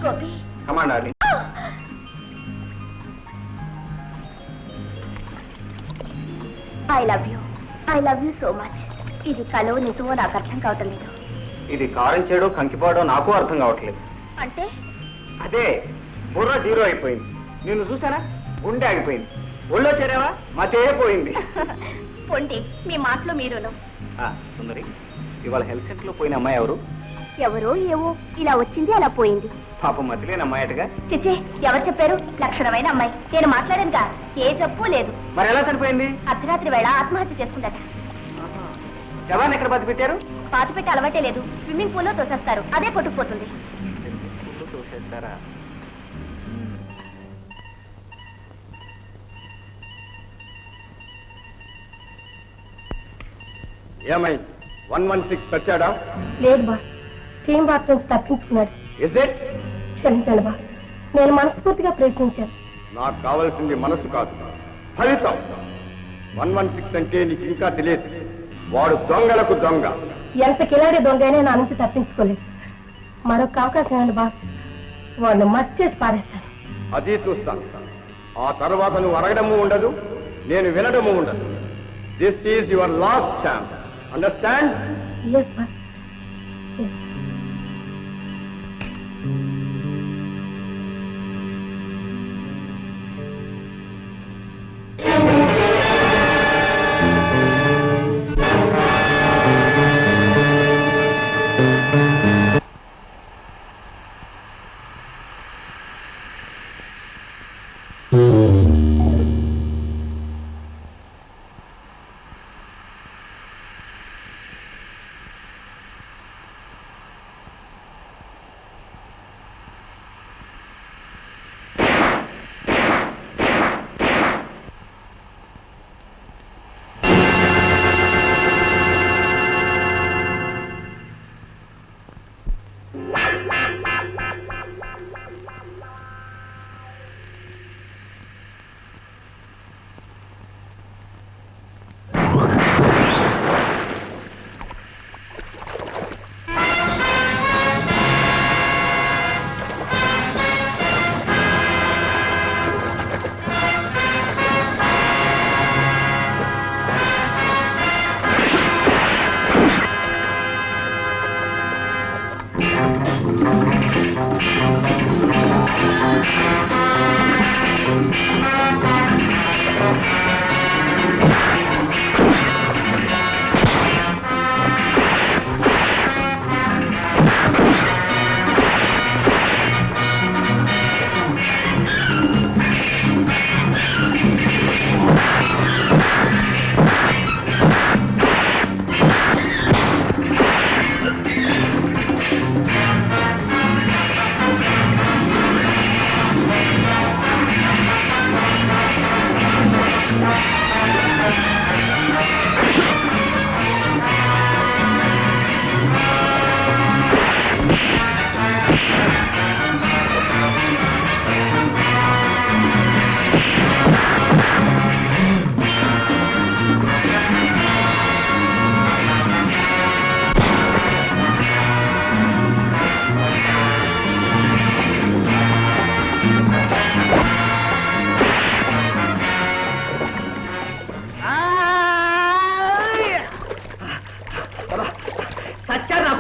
Gopi command darling. I love you so much. ఇది కలో నిజమో నాకు అర్థం కావటం లేదు. ఇది కారించేయడం కంకిపోవడం నాకు అర్థం కావట్లేదు. అంటే అదే బుర్ర జీరో అయిపోయింది. నిన్ను చూసానా గుండె ఆగిపోయింది. ఒళ్ళో చేరావా మతే పోయింది. పొండి మీ మాటలో మీరును. సుందరి, ఇవాళ హెల్త్ సెంటర్ లో పోయిన అమ్మాయి ఎవరు? ఎవరో ఏవో ఇలా వచ్చింది అలా పోయింది. పాపం మతిలేని అమ్మాయిటగా. చిచ్చే, ఎవరు చెప్పారు? లక్షణమైన అమ్మాయి. నేను మాట్లాడానుగా, ఏ జబ్బు లేదు. మరి ఎలా చనిపోయింది? అర్ధరాత్రి వేళ ఆత్మహత్య చేసుకుందట. శవాన్ని ఎక్కడ పాతి పెట్టారు? పాతి పెట్టి అలవాటే లేదు. స్విమ్మింగ్ పూల్ లో తోసేస్తారు, అదే కొట్టుకుపోతుంది. తోసేస్తారా? ఏమై 116 చచ్చాడా? లేదు బా, స్టీమ్ బాత్ నుంచి తప్పించుకున్నాడు. Is it? క్షమించండి బా, నేను మనస్ఫూర్తిగా ప్రయత్నించాను. నాకు కావాల్సింది మనసు కాదు, ఫలితం. 116 అంటే నీకు ఇంకా తెలియదు. వాడు దొంగలకు దొంగ. ఎంత కిలాడి దొంగైనా నా నుంచి తప్పించుకోలేదు. మరొక అవకాశం అండి బా, వాడిని మర్చేసి పారేస్తాను. అది చూస్తాను. ఆ తర్వాత నువ్వు అడగడము ఉండదు, నేను వినడము ఉండదు. This is your last chance. Understand? Yes బా.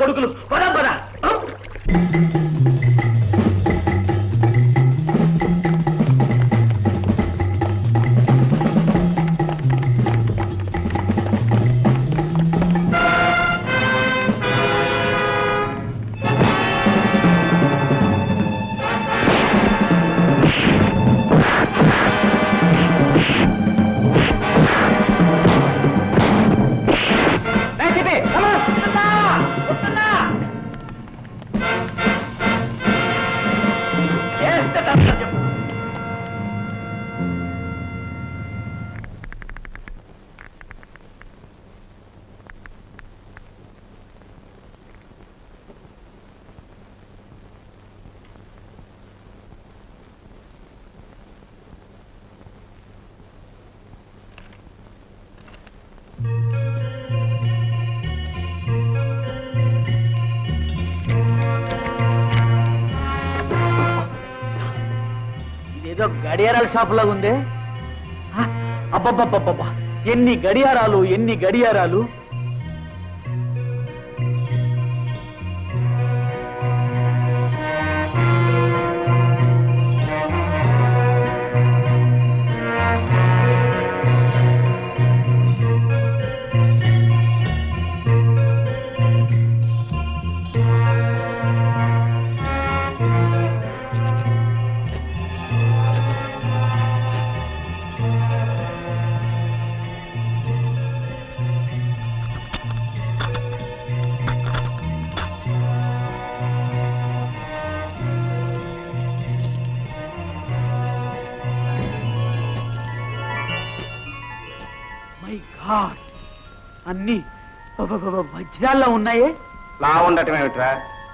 కొడుకులు పదా పదా. గడియారాల షాప్ లాగా ఉంది. అబ్బబ్బబ్బబ్బబ్బా, ఎన్ని గడియారాలు, ఎన్ని గడియారాలు! అన్ని వజ్రాల్లో ఉన్నాయే. లా ఉండటం ఏమిట్రా,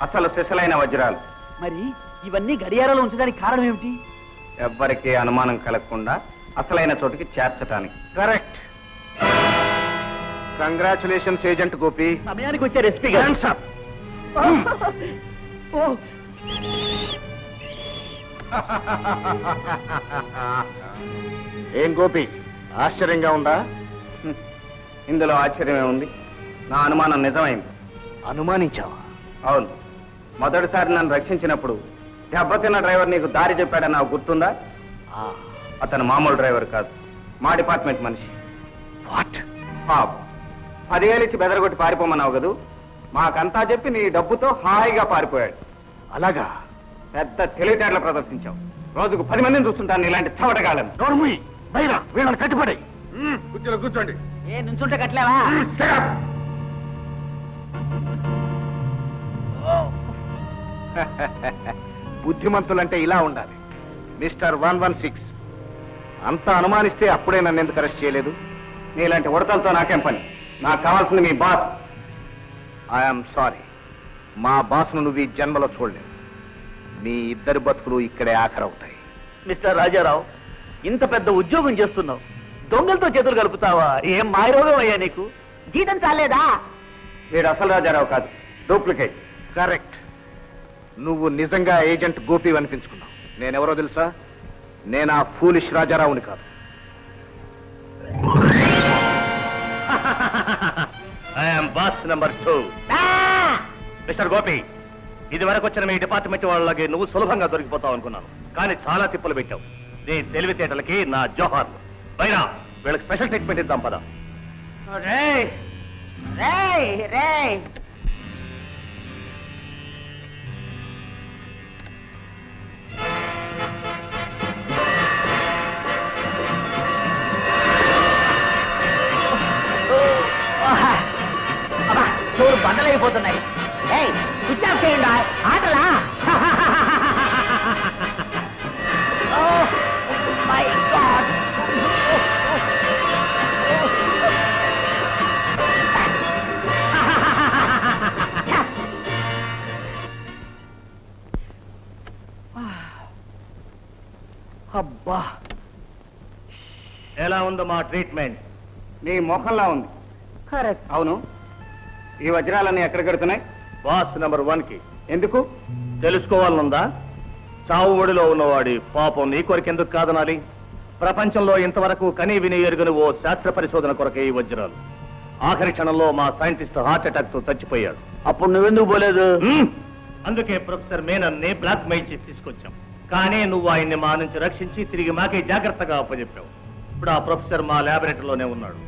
అసలు సిసలైన వజ్రాలు. మరి ఇవన్నీ గడియారాలు ఉంచడానికి కారణం ఏమిటి? ఎవ్వరికీ అనుమానం కలగకుండా అసలైన చోటుకి చేర్చటానికి. కరెక్ట్. Congratulations agent Gopi. సమయానికి వచ్చారు ఎస్పీ గారు. ఏం గోపి, ఆశ్చర్యంగా ఉందా? ఇందులో ఆశ్చర్యమే ఉంది. నా అనుమానం నిజమైంది. అనుమానించావా? అవును. మొదటిసారి నన్ను రక్షించినప్పుడు దెబ్బతిన్న డ్రైవర్ నీకు దారి చెప్పాడని నాకు గుర్తుందా? అతను మామూలు డ్రైవర్ కాదు, మా డిపార్ట్మెంట్ మనిషి. వాట్? 10,000 ఇచ్చి బెదరగొట్టి పారిపోమన్నావు కదూ, మాకంతా చెప్పి నీ డబ్బుతో హాయిగా పారిపోయాడు. అలాగా? పెద్ద తెలివితేటలు ప్రదర్శించావు. రోజుకు 10 మందిని చూస్తుంటాను ఇలాంటి చవటగాళ్ళని. నోర్ముయ్, బైరా వీళ్ళని కట్టుబడి. కూర్చోండి. ఏ నుంచుంటే కట్టలేవా? బుద్ధిమంతులంటే ఇలా ఉండాలి. మిస్టర్ 116, అంత అనుమానిస్తే అప్పుడే నన్ను ఎందుకు అరెస్ట్ చేయలేదు? నీలాంటి ఉడతలతో నాకేం పని? నాకు కావాల్సింది మీ బాస్. ఐఎమ్ సారీ, మా బాస్ను నువ్వు ఈ జన్మలో చూడలేవు. మీ ఇద్దరి బతుకులు ఇక్కడే ఆఖరవుతాయి. మిస్టర్ రాజారావు, ఇంత పెద్ద ఉద్యోగం చేస్తున్నావు, దొంగలతో చేతులు కలుపుతావా? ఏం మాయరోగం అయ్యా నీకు? జీతం చాలేదా? వీడు అసలు రాజారావు కాదు, డూప్లికేట్. కరెక్ట్. నువ్వు నిజంగా ఏజెంట్ గోపి అనిపించుకున్నావు. నేనెవరో తెలుసా? నేను ఆ ఫూలిష్ రాజారావుని కాదు. I'm boss number 2. Mister Gopi, ఇది వరకు వచ్చిన మీ డిపార్ట్మెంట్ వాళ్ళకి నువ్వు సులభంగా దొరికిపోతావు అనుకున్నాను, కానీ చాలా తిప్పులు పెట్టావు. నీ తెలివితేటలకి నా జోహార్లు. పైన వీళ్ళకి స్పెషల్ ట్రీట్మెంట్ ఇద్దాం పద. చూడు, బండలైపోతున్నాయి. స్విచ్ ఆఫ్ చేయండి ఆటలా. మై గాడ్, అబ్బా! ఎలా ఉందో మా ట్రీట్మెంట్? నీ మొహంలా ఉంది. కరెక్ట్. అవును, ఈ వజ్రాలన్నీ ఎక్కడ కడుతున్నాయి? బాస్ నెంబర్ 1కి. ఎందుకు తెలుసుకోవాలనుందా? చావు ఒడిలో ఉన్నవాడి పాపం నీ కొరకెందుకు కాదనాలి? ప్రపంచంలో ఇంతవరకు కనీ విని ఎరుగని ఓ శాస్త్ర పరిశోధన కొరకే ఈ వజ్రాలు. ఆఖరి క్షణంలో మా సైంటిస్ట్ హార్ట్ అటాక్ తో చచ్చిపోయాడు. అప్పుడు నువ్వెందుకు పోలేదు? అందుకే ప్రొఫెసర్ మేనన్ ని బ్లాక్ మెయిల్ చేసి తీసుకొచ్చాం. కానీ నువ్వు ఆయన్ని మా నుంచి రక్షించి తిరిగి మాకే జాగ్రత్తగా అప్పచెప్పావు. ఇప్పుడు ఆ ప్రొఫెసర్ మా ల్యాబొరేటరీలోనే ఉన్నాడు.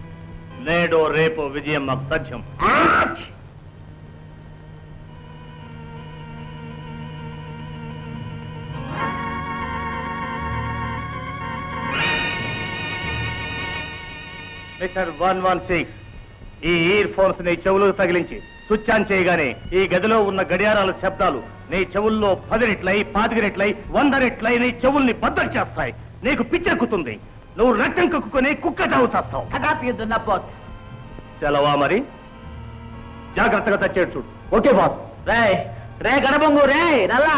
నేడో రేపో విజయం మాకు తథ్యం. మిస్టర్ 116, ఈ ఇయర్ ఫోన్స్ నీ చెవులకు తగిలించి స్విచ్ ఆన్ చేయగానే ఈ గదిలో ఉన్న గడియారాల శబ్దాలు నీ చెవుల్లో 10 రెట్లై 25 రెట్లై 100 రెట్లై నీ చెవుల్ని బద్దలు చేస్తాయి. నీకు పిచ్చెక్కుతుంది. నువ్వు రక్తం కక్కుని కుక్క చావు చేస్తావు. సెలవా మరి? జాగ్రత్తగా తెచ్చేడు చూడు. Okay boss. రే గడబొంగు, రే నల్లా.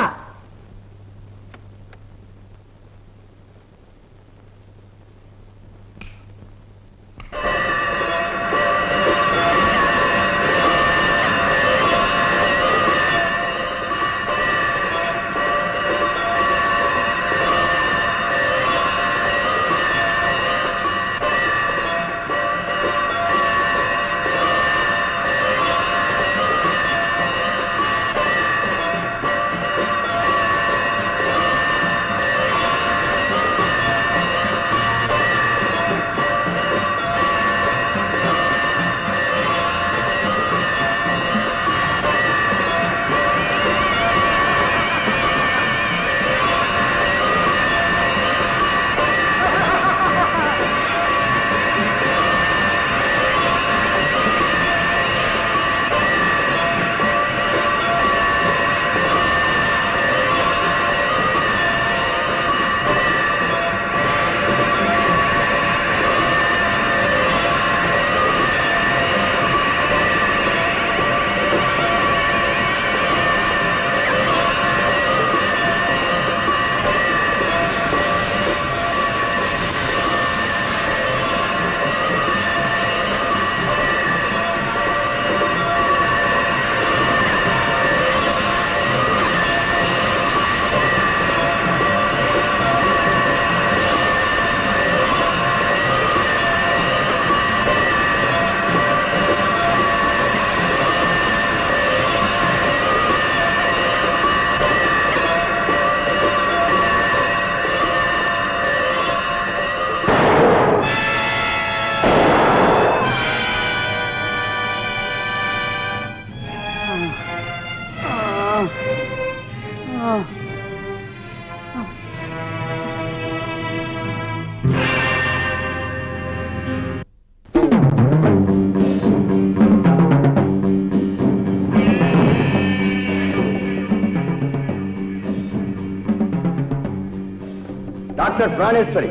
డాక్టర్ ప్రాణేశ్వరి,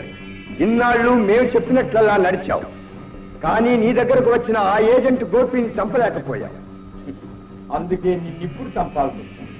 ఇన్నాళ్ళు మేము చెప్పినట్లలా నడిచావు. కానీ నీ దగ్గరకు వచ్చిన ఆ ఏజెంట్ గోపిని చంపలేకపోయావు. అందుకే నిన్నిప్పుడు చంపాల్సి వచ్చింది.